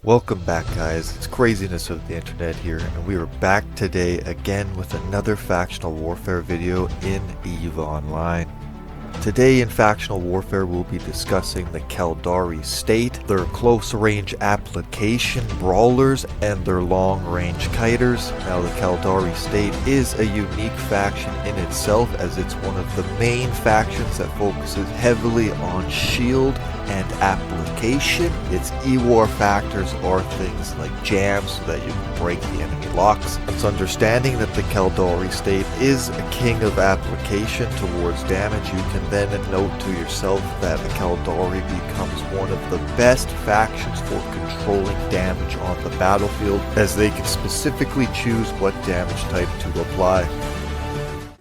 Welcome back, guys. It's craziness of the internet here, and we are back today again with another factional warfare video in EVE Online. Today in Factional Warfare we'll be discussing the Caldari state, their close range application brawlers, and their long range kiters. Now the Caldari state is a unique faction in itself, as it's one of the main factions that focuses heavily on shield and application. Its E-war factors are things like jams so that you can break the enemy locks. It's understanding that the Caldari state is a king of application towards damage. You can then note to yourself that the Caldari becomes one of the best factions for controlling damage on the battlefield, as they can specifically choose what damage type to apply.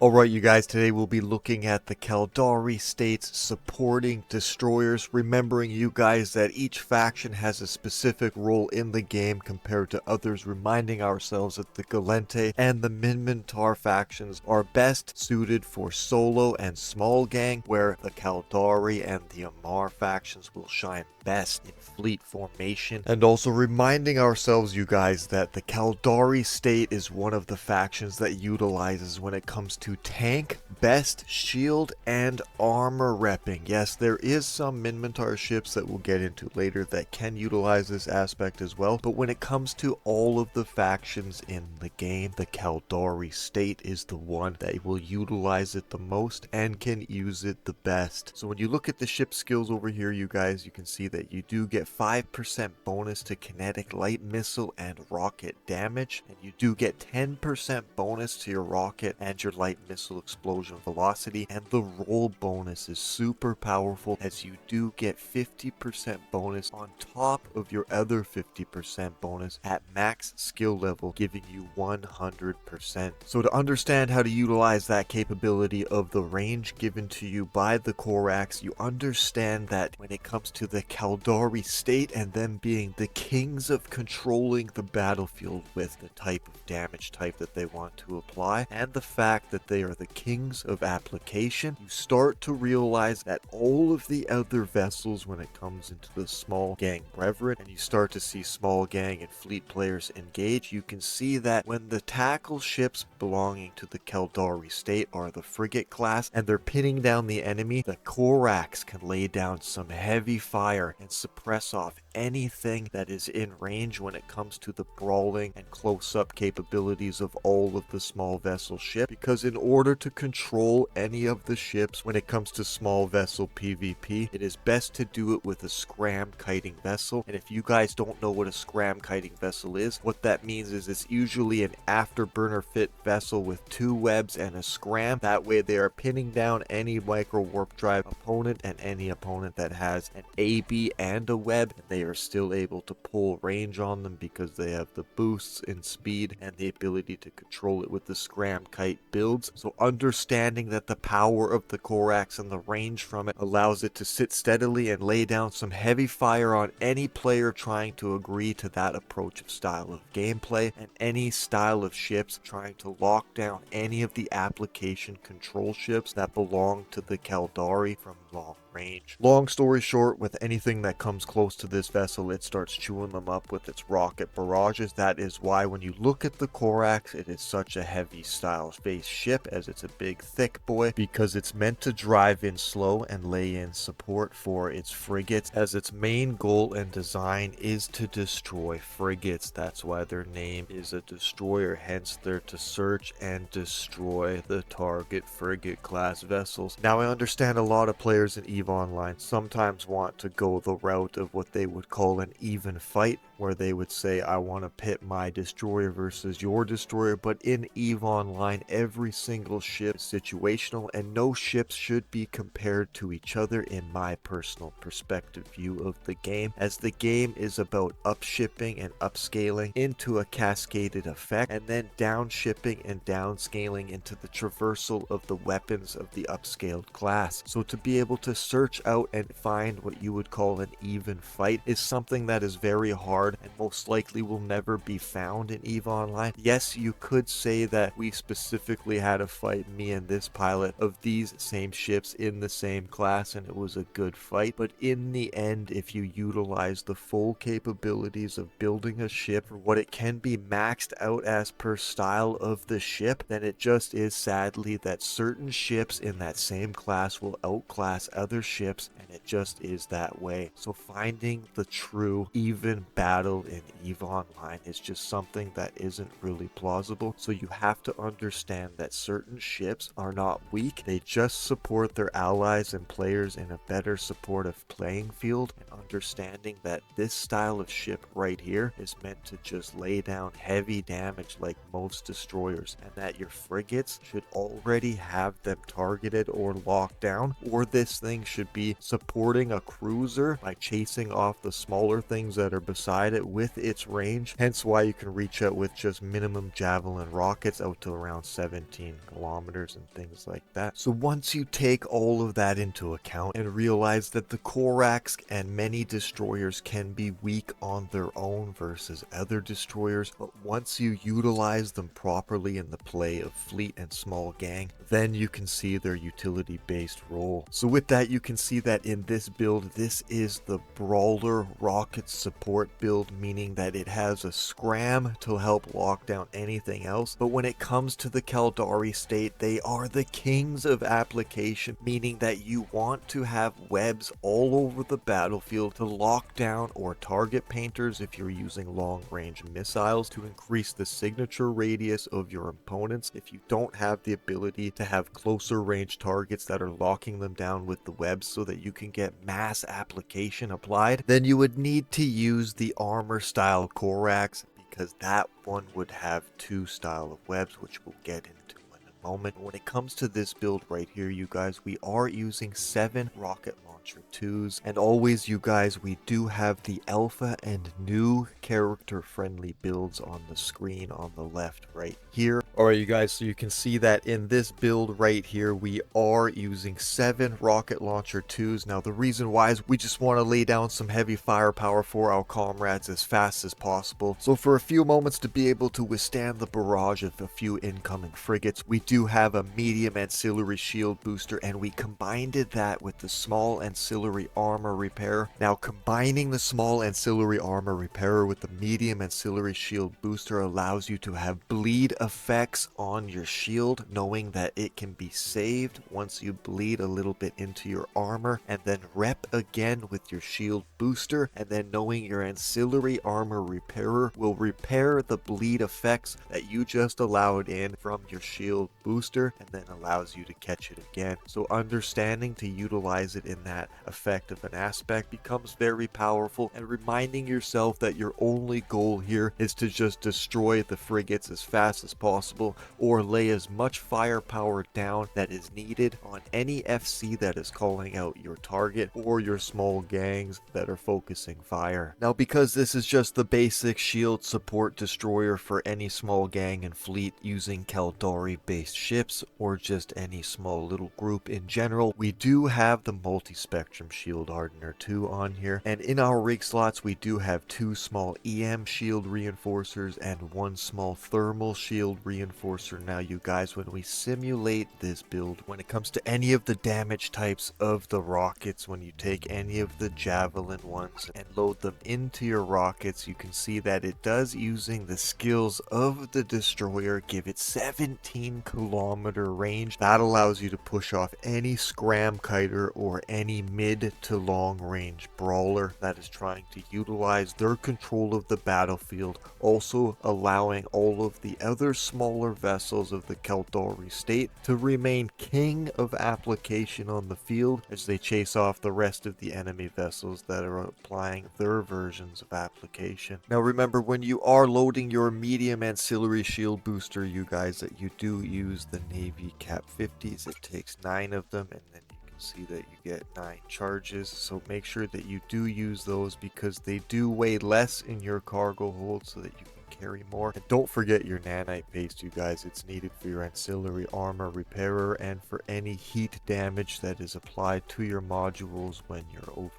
Alright you guys, today we'll be looking at the Caldari state's supporting destroyers, remembering you guys that each faction has a specific role in the game compared to others, reminding ourselves that the Galente and the Minmatar factions are best suited for solo and small gang, where the Caldari and the Amar factions will shine best in fleet formation, and also reminding ourselves, you guys, that the Caldari state is one of the factions that utilizes when it comes to tank, best shield, and armor repping. Yes, there is some Minmatar ships that we'll get into later that can utilize this aspect as well, but when it comes to all of the factions in the game, the Caldari state is the one that will utilize it the most and can use it the best. So when you look at the ship skills over here, you guys, you can see that you do get 5% bonus to kinetic light missile and rocket damage, and you do get 10% bonus to your rocket and your light missile explosion velocity, and the roll bonus is super powerful, as you do get 50% bonus on top of your other 50% bonus at max skill level, giving you 100%. So to understand how to utilize that capability of the range given to you by the Korax, you understand that when it comes to the Caldari state and them being the kings of controlling the battlefield with the type of damage type that they want to apply, and the fact that they are the kings of application, you start to realize that all of the other vessels, when it comes into the small gang brethren, and you start to see small gang and fleet players engage, you can see that when the tackle ships belonging to the Caldari state are the frigate class and they're pinning down the enemy, the Corax can lay down some heavy fire and suppress off anything that is in range when it comes to the brawling and close-up capabilities of all of the small vessel ships, because in order to control any of the ships when it comes to small vessel PvP, it is best to do it with a scram kiting vessel. And if you guys don't know what a scram kiting vessel is, what that means is it's usually an afterburner fit vessel with 2 webs and a scram. That way they are pinning down any micro warp drive opponent and any opponent that has an AB and a web, and they are still able to pull range on them because they have the boosts in speed and the ability to control it with the scram kite builds. So understanding that the power of the Korax and the range from it allows it to sit steadily and lay down some heavy fire on any player trying to agree to that approach of style of gameplay, and any style of ships trying to lock down any of the application control ships that belong to the Caldari from long range. Long story short, with anything that comes close to this vessel, it starts chewing them up with its rocket barrages. That is why when you look at the Korax, it is such a heavy style based ship, as it's a big thick boy, because it's meant to drive in slow and lay in support for its frigates, as its main goal and design is to destroy frigates. That's why their name is a destroyer, hence they're to search and destroy the target frigate class vessels. Now I understand a lot of players in EVE Online sometimes want to go the route of what they would call an even fight, where they would say, I want to pit my destroyer versus your destroyer, but in EVE Online every single ship is situational, and no ships should be compared to each other in my personal perspective view of the game, as the game is about upshipping and upscaling into a cascaded effect, and then downshipping and downscaling into the traversal of the weapons of the upscaled class. So to be able to search out and find what you would call an even fight is something that is very hard and most likely will never be found in EVE Online. Yes, you could say that we specifically had a fight, me and this pilot, of these same ships in the same class, and it was a good fight, but in the end, if you utilize the full capabilities of building a ship for what it can be maxed out as per style of the ship, then it just is sadly that certain ships in that same class will outclass other ships, and it just is that way. So finding the true even battle in EVE Online is just something that isn't really plausible. So you have to understand that certain ships are not weak, they just support their allies and players in a better supportive playing field, and understanding that this style of ship right here is meant to just lay down heavy damage like most destroyers, and that your frigates should already have them targeted or locked down, or this thing should be supporting a cruiser by chasing off the smaller things that are beside it with its range, hence why you can reach out with just minimum javelin rockets out to around 17 kilometers and things like that. So once you take all of that into account and realize that the Korax and many destroyers can be weak on their own versus other destroyers, but once you utilize them properly in the play of fleet and small gang, then you can see their utility based role. So with that, you can see that in this build, this is the Brawler rocket support build, meaning that it has a scram to help lock down anything else, but when it comes to the Caldari state, they are the kings of application, meaning that you want to have webs all over the battlefield to lock down or target painters if you're using long range missiles to increase the signature radius of your opponents. If you don't have the ability to have closer range targets that are locking them down with the webs so that you can get mass application applied, then you would need to use the armor style Corax, because that one would have two style of webs, which we'll get into in a moment. When it comes to this build right here, you guys, we are using 7 rocket launcher 2s, and always, you guys, we do have the alpha and new character friendly builds on the screen on the left right here. Alright, you guys, so you can see that in this build right here, we are using 7 rocket launcher 2s. Now the reason why is we just want to lay down some heavy firepower for our comrades as fast as possible. So for a few moments, to be able to withstand the barrage of a few incoming frigates, we do have a medium ancillary shield booster, and we combined that with the small ancillary armor repair. Now combining the small ancillary armor repair with the medium ancillary shield booster allows you to have bleed effect on your shield, knowing that it can be saved once you bleed a little bit into your armor, and then rep again with your shield booster, and then knowing your ancillary armor repairer will repair the bleed effects that you just allowed in from your shield booster, and then allows you to catch it again. So understanding to utilize it in that effective an aspect becomes very powerful, and reminding yourself that your only goal here is to just destroy the frigates as fast as possible, or lay as much firepower down that is needed on any FC that is calling out your target, or your small gangs that are focusing fire. Now because this is just the basic shield support destroyer for any small gang and fleet using Caldari based ships, or just any small little group in general, we do have the multi-spectrum shield hardener 2 on here, and in our rig slots we do have 2 small EM shield reinforcers and 1 small thermal shield reinforcer. Now you guys, when we simulate this build, when it comes to any of the damage types of the rockets, when you take any of the javelin ones and load them into your rockets, you can see that it does, using the skills of the destroyer, give it 17 kilometer range. That allows you to push off any scram kiter or any mid to long range brawler that is trying to utilize their control of the battlefield, also allowing all of the other smaller vessels of the Caldari state to remain king of application on the field as they chase off the rest of the enemy vessels that are applying their versions of application. Now remember, when you are loading your medium ancillary shield booster, you guys, that you do use the Navy Cap 50s. It takes 9 of them, and then you can see that you get 9 charges, so make sure that you do use those because they do weigh less in your cargo hold, so that you can carry more. And don't forget your nanite paste, you guys. It's needed for your ancillary armor repairer and for any heat damage that is applied to your modules when you're overheating.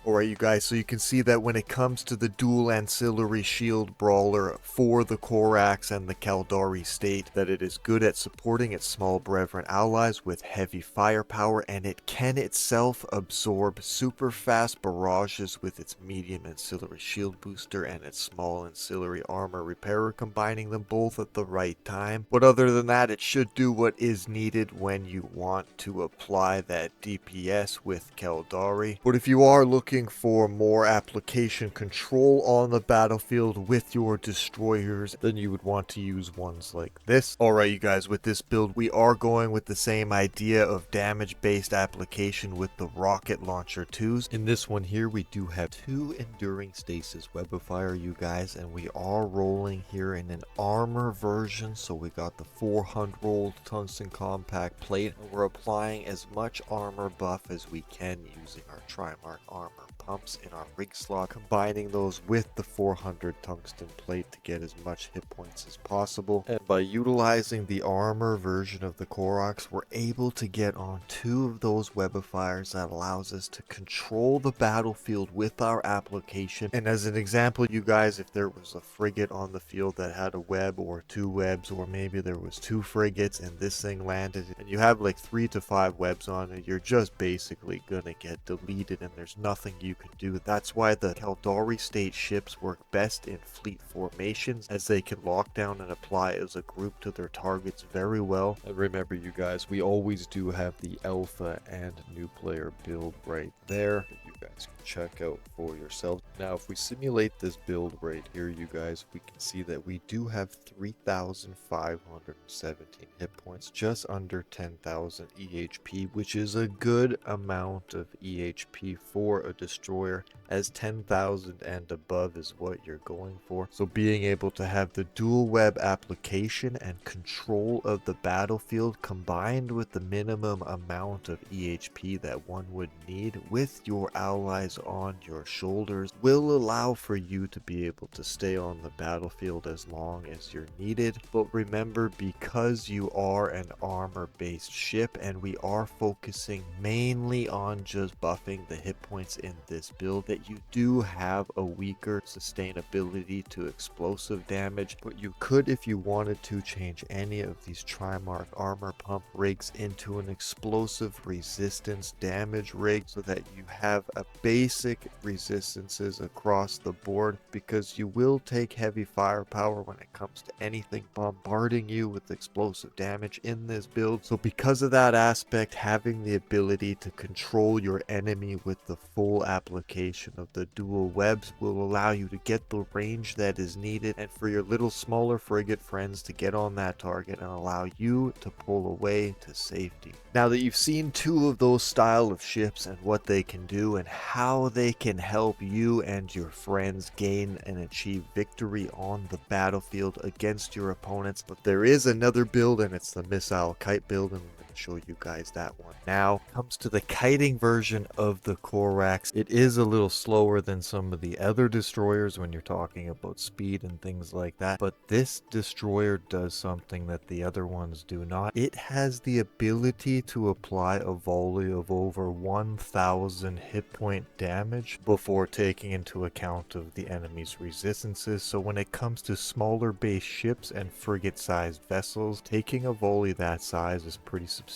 Alright, you guys, so you can see that when it comes to the dual ancillary shield brawler for the Korax and the Caldari state, that it is good at supporting its small brethren allies with heavy firepower, and it can itself absorb super fast barrages with its medium ancillary shield booster and its small ancillary armor repairer, combining them both at the right time. But other than that, it should do what is needed when you want to apply that DPS with Caldari. But if you are looking for more application control on the battlefield with your destroyers, then you would want to use ones like this. Alright, you guys, with this build we are going with the same idea of damage based application with the rocket launcher 2s. In this one here we do have 2 enduring stasis web of fire, you guys, and we are rolling here in an armor version. So we got the 400 rolled tungsten compact plate, and we're applying as much armor buff as we can using our Trimark armor pumps in our rig slot, combining those with the 400 tungsten plate to get as much hit points as possible. And by utilizing the armor version of the Korax, we're able to get on 2 of those web of fires that allows us to control the battlefield with our application. And as an example, you guys, if there was a frigate on the field that had a web or 2 webs, or maybe there was 2 frigates and this thing landed and you have like 3 to 5 webs on it, you're just basically gonna get deleted and there's nothing you can do. That's why the Caldari state ships work best in fleet formations, as they can lock down and apply as a group to their targets very well. And remember, you guys, we always do have the alpha and new player build right there that you guys can check out for yourselves. Now if we simulate this build right here, you guys, we can see that we do have 3,517 hit points, just under 10,000 EHP, which is a good amount of EHP for a destroyer, as 10,000 and above is what you're going for. So being able to have the dual web application and control of the battlefield combined with the minimum amount of EHP that one would need with your allies on your shoulders will allow for you to be able to stay on the battlefield as long as you're needed. But remember, because you are an armor based ship and we are focusing mainly on just buffing the hit points in this build, that you do have a weaker sustainability to explosive damage. But you could, if you wanted to, change any of these Trimark armor pump rigs into an explosive resistance damage rig, so that you have a basic resistances across the board, because you will take heavy firepower when it comes to anything bombarding you with explosive damage in this build. So because of that aspect, having the ability to control your enemy with the full application of the dual webs will allow you to get the range that is needed, and for your little smaller frigate friends to get on that target and allow you to pull away to safety. Now that you've seen 2 of those style of ships and what they can do and how they can help you and your friends gain and achieve victory on the battlefield against your opponents, but there is another build, and it's the missile kite build, and show you guys that one now. Comes to the kiting version of the Corax. It is a little slower than some of the other destroyers when you're talking about speed and things like that, but this destroyer does something that the other ones do not. It has the ability to apply a volley of over 1,000 hit point damage before taking into account of the enemy's resistances. So when it comes to smaller base ships and frigate sized vessels, taking a volley that size is pretty substantial,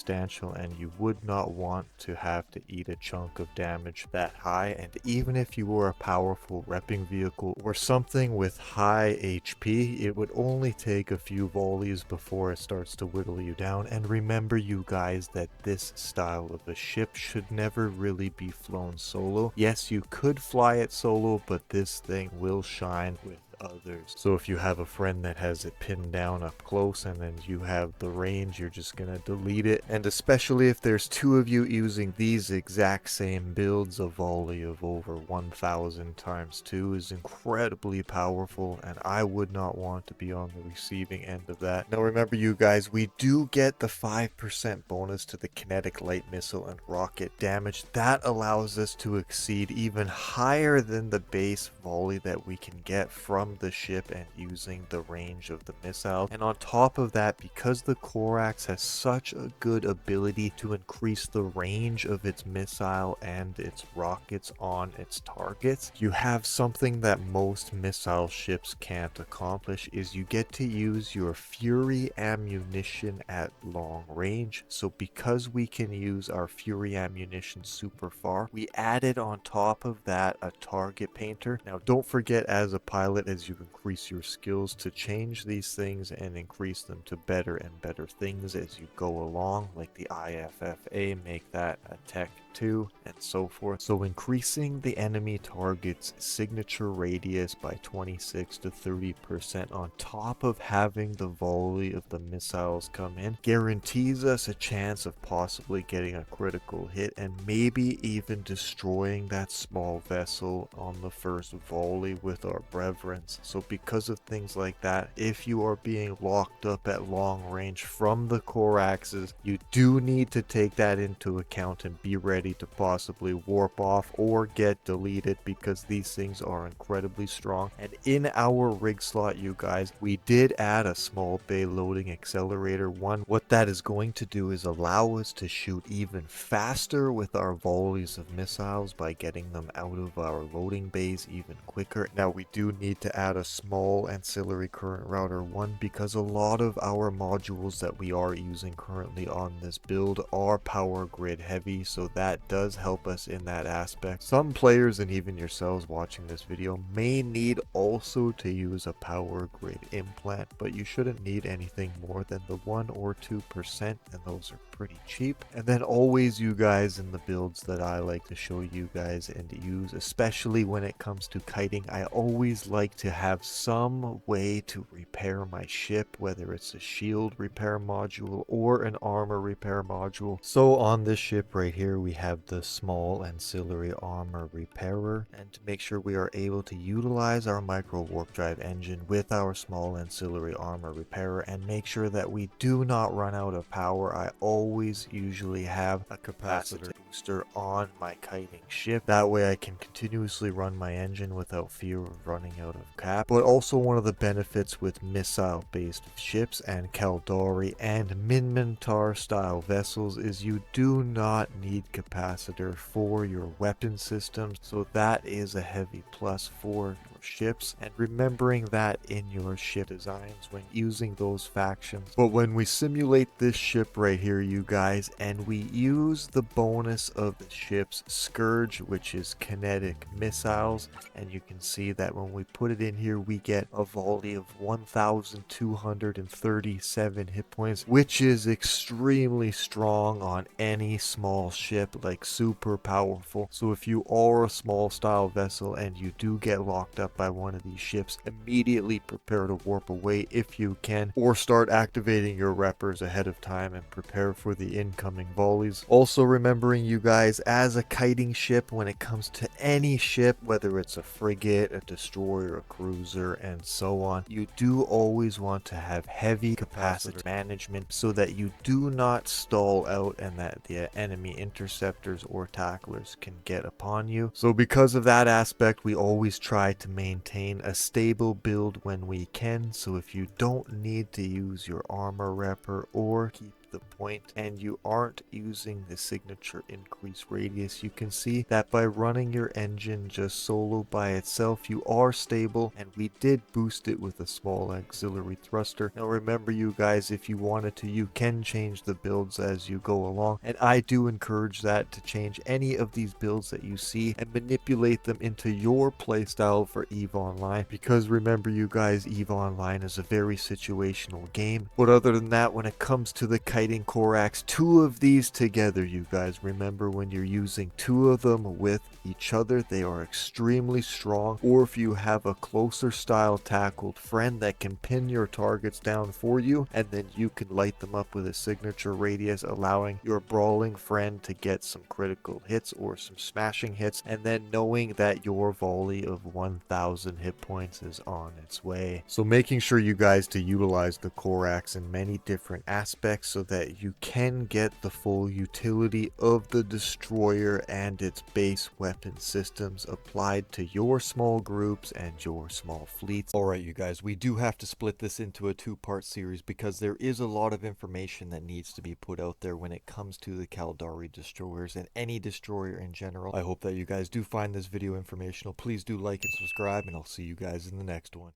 and you would not want to have to eat a chunk of damage that high. And even if you were a powerful repping vehicle or something with high HP, it would only take a few volleys before it starts to whittle you down. And remember, you guys, that this style of a ship should never really be flown solo. Yes, you could fly it solo, but this thing will shine with others. So if you have a friend that has it pinned down up close and then you have the range, you're just gonna delete it. And especially if there's 2 of you using these exact same builds, a volley of over 1,000 times 2 is incredibly powerful, and I would not want to be on the receiving end of that. Now remember, you guys, we do get the 5% bonus to the kinetic light missile and rocket damage. That allows us to exceed even higher than the base volley that we can get from from the ship and using the range of the missile. And on top of that, because the Korax has such a good ability to increase the range of its missile and its rockets on its targets, you have something that most missile ships can't accomplish, is you get to use your Fury ammunition at long range. So because we can use our Fury ammunition super far, we added on top of that a target painter. Now don't forget, as a pilot, as you increase your skills, to change these things and increase them to better and better things as you go along, like the IFFA, make that a Tech 2 and so forth. So increasing the enemy target's signature radius by 26 to 30% on top of having the volley of the missiles come in guarantees us a chance of possibly getting a critical hit and maybe even destroying that small vessel on the first volley with our brevrens. So because of things like that, if you are being locked up at long range from the Koraxes, you do need to take that into account and be ready to possibly warp off or get deleted, because these things are incredibly strong. And in our rig slot, you guys, we did add a small bay loading accelerator. What that is going to do is allow us to shoot even faster with our volleys of missiles by getting them out of our loading bays even quicker. Now we do need to add a small ancillary current router because a lot of our modules that we are using currently on this build are power grid heavy, so that does help us in that aspect. Some players, and even yourselves watching this video, may need also to use a power grid implant, but you shouldn't need anything more than the 1 or 2%, and those are pretty cheap. And then always, you guys, in the builds that I like to show you guys and use, especially when it comes to kiting, I always like to have some way to repair my ship, whether it's a shield repair module or an armor repair module. So on this ship right here, we have the small ancillary armor repairer, and to make sure we are able to utilize our micro warp drive engine with our small ancillary armor repairer and make sure that we do not run out of power, I always usually have a capacitor booster on my kiting ship. That way I can continuously run my engine without fear of running out of cap. But also, one of the benefits with missile based ships and Caldari and Minmatar style vessels is you do not need capacitor for your weapon systems, so that is a heavy plus for your ships, and remembering that in your ship designs when using those factions. But when we simulate this ship right here, you guys, and we use the bonus of the ship's Scourge, which is kinetic missiles, and you can see that when we put it in here, we get a volley of 1,237 hit points, which is extremely strong on any small ship, like super powerful. So if you are a small style vessel and you do get locked up by one of these ships, immediately prepare to warp away if you can, or start activating your reppers ahead of time and prepare for the incoming volleys. Also remembering, you guys, as a kiting ship, when it comes to any ship, whether it's a frigate, a destroyer, a cruiser, and so on, you do always want to have heavy capacity management so that you do not stall out and that the enemy interceptors or tacklers can get upon you. So because of that aspect, we always try to maintain a stable build when we can. So if you don't need to use your armor repper or keep the point and you aren't using the signature increase radius, you can see that by running your engine just solo by itself, you are stable, and we did boost it with a small auxiliary thruster. Now remember, you guys, if you wanted to, you can change the builds as you go along, and I do encourage that, to change any of these builds that you see and manipulate them into your playstyle for EVE Online, because remember, you guys, EVE Online is a very situational game. But other than that, when it comes to the kiting Korax, two of these together, you guys, remember, when you're using two of them with each other, they are extremely strong. Or if you have a closer style tackled friend that can pin your targets down for you, and then you can light them up with a signature radius, allowing your brawling friend to get some critical hits or some smashing hits, and then knowing that your volley of 1,000 hit points is on its way. So making sure, you guys, to utilize the Korax in many different aspects so that that you can get the full utility of the destroyer and its base weapon systems applied to your small groups and your small fleets. Alright you guys, we do have to split this into a two-part series because there is a lot of information that needs to be put out there when it comes to the Caldari destroyers and any destroyer in general. I hope that you guys do find this video informational. Please do like and subscribe, and I'll see you guys in the next one.